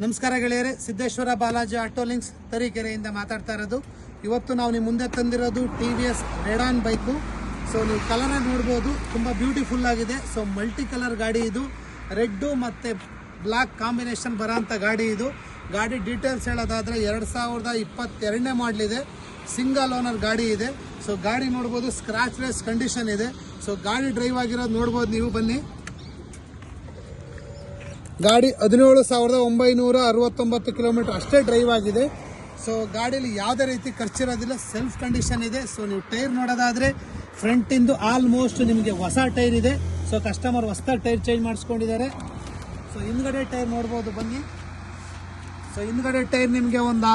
ನಮಸ್ಕಾರ ಗೆಳೆಯರೆ, Siddeshwara Balaji auto links ತರೀಕೆರೆಯಿಂದ ಮಾತಾಡ್ತಾ ಇರೋದು. ಇವತ್ತು ನಾವು ನಿಮ್ಮ ಮುಂದೆ ತಂದಿರೋದು TVS ರೆಡಾನ್ ಬೈಕು. ಸೊ ನೀವು ಕಲರಾಗಿ ನೋಡ್ಬೋದು, ತುಂಬ ಬ್ಯೂಟಿಫುಲ್ ಆಗಿದೆ. ಸೊ ಮಲ್ಟಿ ಕಲರ್ ಗಾಡಿ ಇದು, ರೆಡ್ಡು ಮತ್ತು ಬ್ಲ್ಯಾಕ್ ಕಾಂಬಿನೇಷನ್ ಬರೋಂಥ ಗಾಡಿ ಇದು. ಗಾಡಿ ಡೀಟೇಲ್ಸ್ ಹೇಳೋದಾದರೆ 2022ನೇ ಮಾಡಲಿದೆ, ಸಿಂಗಲ್ ಓನರ್ ಗಾಡಿ ಇದೆ. ಸೊ ಗಾಡಿ ನೋಡ್ಬೋದು, ಸ್ಕ್ರಾಚ್ ಲೆಸ್ ಕಂಡೀಷನ್ ಇದೆ. ಸೊ ಗಾಡಿ ಡ್ರೈವ್ ಆಗಿರೋದು ನೋಡ್ಬೋದು ನೀವು, ಬನ್ನಿ. ಗಾಡಿ 17,969 ಕಿಲೋಮೀಟರ್ ಅಷ್ಟೇ ಡ್ರೈವ್ ಆಗಿದೆ. ಸೊ ಗಾಡೀಲಿ ಯಾವುದೇ ರೀತಿ ಖರ್ಚಿರೋದಿಲ್ಲ, ಸೆಲ್ಫ್ ಕಂಡೀಷನ್ ಇದೆ. ಸೊ ನೀವು ಟೈರ್ ನೋಡೋದಾದರೆ ಫ್ರಂಟಿಂದು ಆಲ್ಮೋಸ್ಟ್ ನಿಮಗೆ ಹೊಸ ಟೈರ್ ಇದೆ. ಸೊ ಕಸ್ಟಮರ್ ಹೊಸ ಟೈರ್ ಚೇಂಜ್ ಮಾಡಿಸ್ಕೊಂಡಿದ್ದಾರೆ. ಸೊ ಹಿಂದ್ಗಡೆ ಟೈರ್ ನೋಡ್ಬೋದು, ಬನ್ನಿ. ಸೊ ಹಿಂದ್ಗಡೆ ಟೈರ್ ನಿಮಗೆ ಒಂದು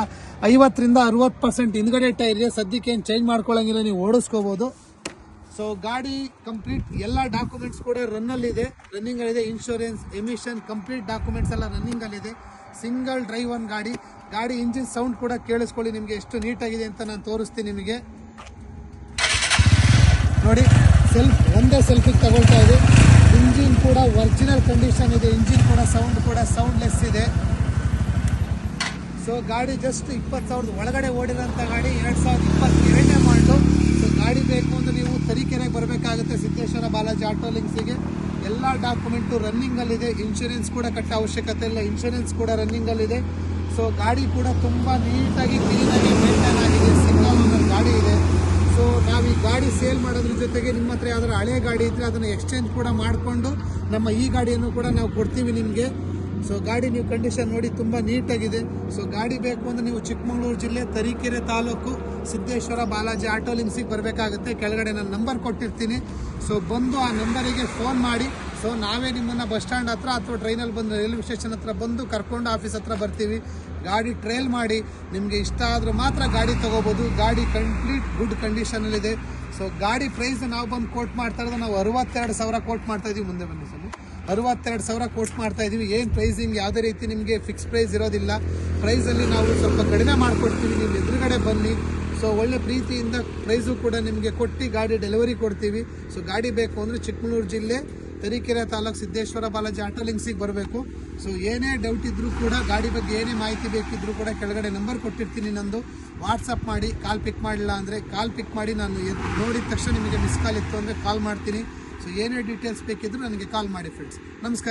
50ರಿಂದ 60% ಹಿಂದ್ಗಡೆ ಟೈರ್ ಇದೆ. ಸದ್ಯಕ್ಕೆ ಏನು ಚೇಂಜ್ ಮಾಡ್ಕೊಳ್ಳೋಂಗಿಲ್ಲ, ನೀವು ಓಡಿಸ್ಕೋಬೋದು. ಸೊ ಗಾಡಿ ಕಂಪ್ಲೀಟ್ ಎಲ್ಲ ಡಾಕ್ಯುಮೆಂಟ್ಸ್ ಕೂಡ ರನ್ನಿಂಗಲ್ಲಿದೆ. ಇನ್ಶೂರೆನ್ಸ್, ಎಮಿಷನ್, ಕಂಪ್ಲೀಟ್ ಡಾಕ್ಯುಮೆಂಟ್ಸ್ ಎಲ್ಲ ರನ್ನಿಂಗಲ್ಲಿದೆ. ಸಿಂಗಲ್ ಡ್ರೈವ್ ಒನ್ ಗಾಡಿ. ಇಂಜಿನ್ ಸೌಂಡ್ ಕೂಡ ಕೇಳಿಸ್ಕೊಳ್ಳಿ, ನಿಮಗೆ ಎಷ್ಟು ನೀಟಾಗಿದೆ ಅಂತ ನಾನು ತೋರಿಸ್ತೀನಿ ನಿಮಗೆ. ನೋಡಿ, ಒಂದೇ ಸೆಲ್ಫಿಗೆ ತಗೊಳ್ತಾ ಇದೆ. ಇಂಜಿನ್ ಕೂಡ ಒರಿಜಿನಲ್ ಕಂಡೀಷನ್ ಇದೆ. ಇಂಜಿನ್ ಕೂಡ ಸೌಂಡ್ಲೆಸ್ ಇದೆ. ಸೊ ಗಾಡಿ ಜಸ್ಟ್ 20,000 ಒಳಗಡೆ ಓಡಿರೋಂಥ ಗಾಡಿ, 2022ನೇ ಮಾಡಲು. ಸೊ ಗಾಡಿ ಬೇಕು ಅಂದರೆ ನೀವು ತರೀಕೆರೆಗೆ ಬರಬೇಕಾಗುತ್ತೆ, ಸಿದ್ದೇಶ್ವರ ಬಾಲಾಜಿ ಆಟೋ ಲಿಂಕ್ಸಿಗೆ. ಎಲ್ಲ ಡಾಕ್ಯುಮೆಂಟು ರನ್ನಿಂಗಲ್ಲಿದೆ. ಇನ್ಶೂರೆನ್ಸ್ ಕೂಡ ಕಟ್ಟೋ ಅವಶ್ಯಕತೆ ಇಲ್ಲ, ಇನ್ಶೂರೆನ್ಸ್ ಕೂಡ ರನ್ನಿಂಗಲ್ಲಿದೆ. ಸೊ ಗಾಡಿ ಕೂಡ ತುಂಬ ನೀಟಾಗಿ ಕ್ಲೀನಾಗಿ ಮೇಂಟೈನ್ ಆಗಿದೆ. ಸಿಂಗಲ್ ಓನರ್ ಗಾಡಿ ಇದೆ. ಸೊ ನಾವು ಈ ಗಾಡಿ ಸೇಲ್ ಮಾಡೋದ್ರ ಜೊತೆಗೆ ನಿಮ್ಮ ಹತ್ರ ಯಾವ್ದಾರು ಹಳೆ ಗಾಡಿ ಇದ್ದರೆ ಅದನ್ನು ಎಕ್ಸ್ಚೇಂಜ್ ಕೂಡ ಮಾಡಿಕೊಂಡು ನಮ್ಮ ಈ ಗಾಡಿಯನ್ನು ಕೂಡ ನಾವು ಕೊಡ್ತೀವಿ ನಿಮಗೆ. ಸೊ ಗಾಡಿ ನೀವು ಕಂಡೀಷನ್ ನೋಡಿ, ತುಂಬ ನೀಟಾಗಿದೆ. ಸೊ ಗಾಡಿ ಬೇಕು ಅಂದರೆ ನೀವು ಚಿಕ್ಕಮಗಳೂರು ಜಿಲ್ಲೆ ತರೀಕೆರೆ ತಾಲೂಕು ಸಿದ್ದೇಶ್ವರ ಬಾಲಾಜಿ ಆಟೋ ಲಿಂಕ್ಸಿಗೆ ಬರಬೇಕಾಗುತ್ತೆ. ಕೆಳಗಡೆ ನಾನು ನಂಬರ್ ಕೊಟ್ಟಿರ್ತೀನಿ. ಸೊ ಬಂದು ಆ ನಂಬರಿಗೆ ಫೋನ್ ಮಾಡಿ. ಸೊ ನಾವೇ ನಿಮ್ಮನ್ನು ಬಸ್ ಸ್ಟ್ಯಾಂಡ್ ಹತ್ರ ಅಥವಾ ಟ್ರೈನಲ್ಲಿ ಬಂದು ರೈಲ್ವೆ ಸ್ಟೇಷನ್ ಹತ್ರ ಬಂದು ಕರ್ಕೊಂಡು ಆಫೀಸ್ ಹತ್ರ ಬರ್ತೀವಿ. ಗಾಡಿ ಟ್ರಯಲ್ ಮಾಡಿ ನಿಮಗೆ ಇಷ್ಟ ಆದರೂ ಮಾತ್ರ ಗಾಡಿ ತೊಗೋಬೋದು. ಗಾಡಿ ಕಂಪ್ಲೀಟ್ ಗುಡ್ ಕಂಡೀಷನಲ್ಲಿದೆ. ಸೊ ಗಾಡಿ ಪ್ರೈಸ್ ನಾವು ಬಂದು ಕೋಟ್ ಮಾಡ್ತಾ ಇರೋದು, ನಾವು 62,000 ಕೋಟ್ ಮಾಡ್ತಾಯಿದ್ದೀವಿ. ಮುಂದೆ ಬನ್ನಿ ಸರ್, 62,000 ಕೋಟ್ ಮಾಡ್ತಾ ಇದ್ದೀವಿ. ಏನು ಪ್ರೈಸಿಂಗ್ ಯಾವುದೇ ರೀತಿ ನಿಮಗೆ ಫಿಕ್ಸ್ ಪ್ರೈಸ್ ಇರೋದಿಲ್ಲ. ಪ್ರೈಸಲ್ಲಿ ನಾವು ಸ್ವಲ್ಪ ಕಡಿಮೆ ಮಾಡಿಕೊಡ್ತೀವಿ, ನೀವು ಎದುರುಗಡೆ ಬನ್ನಿ. ಸೊ ಒಳ್ಳೆ ಪ್ರೀತಿಯಿಂದ ಪ್ರೈಸು ಕೂಡ ನಿಮಗೆ ಕೊಟ್ಟು ಗಾಡಿ ಡೆಲಿವರಿ ಕೊಡ್ತೀವಿ. ಸೊ ಗಾಡಿ ಬೇಕು ಅಂದರೆ ಚಿಕ್ಕಮಗಳೂರು ಜಿಲ್ಲೆ ತರೀಕೆರೆ ತಾಲೂಕು ಸಿದ್ದೇಶ್ವರ ಬಾಲಾಜಿ ಆಟೋ ಲಿಂಕ್ಸಿಗೆ ಬರಬೇಕು. ಸೊ ಏನೇ ಡೌಟ್ ಇದ್ದರೂ ಕೂಡ, ಗಾಡಿ ಬಗ್ಗೆ ಏನೇ ಮಾಹಿತಿ ಬೇಕಿದ್ದರೂ ಕೂಡ ಕೆಳಗಡೆ ನಂಬರ್ ಕೊಟ್ಟಿರ್ತೀನಿ ನಂದು. ವಾಟ್ಸಪ್ ಮಾಡಿ. ಕಾಲ್ ಪಿಕ್ ಮಾಡಿಲ್ಲ ಅಂದರೆ ಕಾಲ್ ಪಿಕ್ ಮಾಡಿ. ನಾನು ನೋಡಿದ ತಕ್ಷಣ ನಿಮಗೆ ಮಿಸ್ ಕಾಲ್ ಇತ್ತು ಅಂದರೆ ಕಾಲ್ ಮಾಡ್ತೀನಿ. ಸೊ ಏನೇ ಡೀಟೇಲ್ಸ್ ಬೇಕಿದ್ದರೂ ನನಗೆ ಕಾಲ್ ಮಾಡಿ ಫ್ರೆಂಡ್ಸ್. ನಮಸ್ಕಾರ.